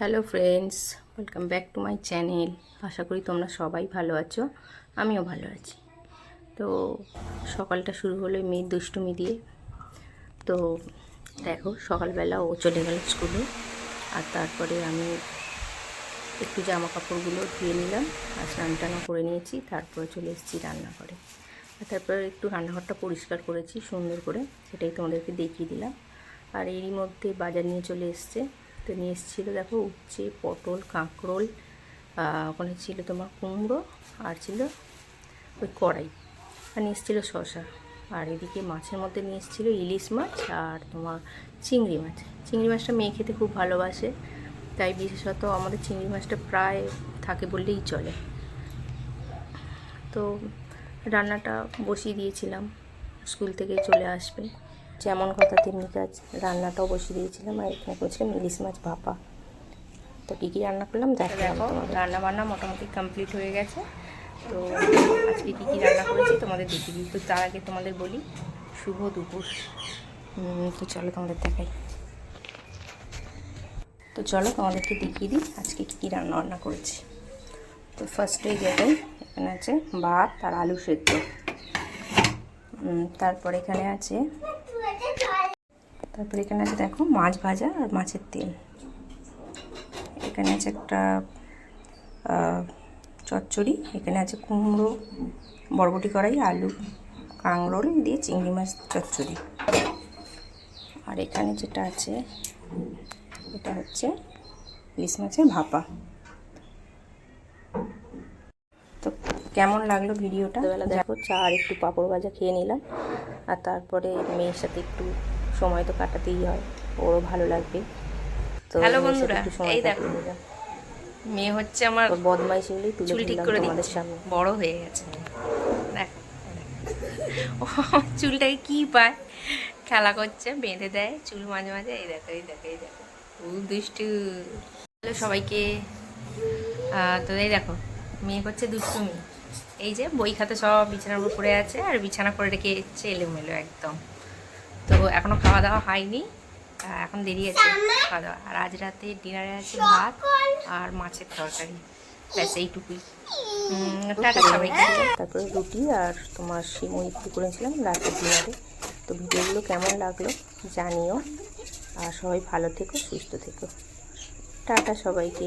Hello friends, welcome back to my channel. আশা করি তোমরা সবাই ভালো আছো, আমিও ভালো আছি। তো সকালটা শুরু হলো মেয়ের দুষ্টুমি দিয়ে। তো দেখো, সকালবেলা ও চলে গেল স্কুলে, আর তারপরে আমি একটু জামা কাপড়গুলো ধুয়ে নিলাম আর স্নান টানা করে নিয়েছি। তারপরে চলে এসেছি রান্নাঘরে, আর তারপরে একটু রান্নাঘরটা পরিষ্কার করেছি সুন্দর করে, সেটাই তোমাদেরকে দেখিয়ে দিলাম। আর এরই মধ্যে বাজার নিয়ে চলে এসছে। তো নিয়ে এসেছিলো দেখো উচ্ছে, পটল, কাঁকরোল, ওখানে ছিল তোমার কুমড়ো, আর ছিল ওই কড়াই, আর নিয়ে এসেছিলো শশা। আর এদিকে মাছের মধ্যে নিয়ে এসেছিলো ইলিশ মাছ আর তোমার চিংড়ি মাছ। চিংড়ি মাছটা মেয়ে খেতে খুব ভালোবাসে, তাই বিশেষত আমাদের চিংড়ি মাছটা প্রায় থাকে বললেই চলে। তো রান্নাটা বসিয়ে দিয়েছিলাম, স্কুল থেকে চলে আসবে যেমন কথা তেমনি কাজ, রান্নাটাও বসিয়ে দিয়েছিলাম। আর এখানে করেছিলাম ইলিশ মাছ ভাপা। তো কী কী রান্না করলাম দেখো। রান্না বান্না মোটামুটি কমপ্লিট হয়ে গেছে। তো আজকে কী কী রান্না করেছি তোমাদের দেখিয়ে দিই। তো তার আগে তোমাদের বলি শুভ দুপুর। তো চলো তোমাদের দেখাই। তো চলো তোমাদেরকে দেখিয়ে দিই আজকে কী কী রান্না করেছি। তো ফার্স্টেই দেখাই, এখানে আছে ভাত আর আলু সেদ্ধ। তারপর এখানে আছে দেখো মাছ ভাজা আর মাছের তেল। এখানে আছে একটা চচ্চড়ি। এখানে আছে কুমড়ো, বরবটি কড়াই, আলু, কাঁকরোল দিয়ে চিংড়ি মাছ চচ্চড়ি। আর এখানে যেটা আছে এটা হচ্ছে ইলিশ মাছের ভাপা। তো কেমন লাগলো ভিডিওটা? বেলা দেখো চা আর একটু পাঁপড় ভাজা খেয়ে নিলাম, আর তারপরে মেয়ের সাথে একটু সময় তো কাটাতেই হয়, ওরও ভালো লাগবে। তো হ্যালো বন্ধুরা, এই দেখো মেয়ে হচ্ছে আমার বদমাইশিগুলি তুলে ঠিক করে তোমাদের সামনে, বড় হয়ে গেছে। দেখো ও চুলটাকে কি পায়, খেলা করছে, বেঁধে দেয় চুল মাঝে মাঝে। এই দেখো এই দেখো এই দেখো, খুব দুষ্টু। সবাইকে তো এই দেখো মেয়ে করছে দুষ্টুমি। এই যে বই খাতা সব বিছানার উপর পড়ে আছে, আর বিছানা করে রেখে এসছে এলোমেলো একদম। তো এখনও খাওয়া দাওয়া হয়নি, এখন দেরি আছে খাওয়া দাওয়া। আর আজ রাতে ডিনারে আছে ভাত আর মাছের তরকারি, ব্যাস এইটুকুই। টাটা সবাইকে। তারপরে রুটি আর তোমার সিমই একটু করেছিলাম রাতের ডিনারে। তো ভিডিওগুলো কেমন লাগলো জানিও, আর সবাই ভালো থেকো, সুস্থ থেকো। টাটা সবাইকে।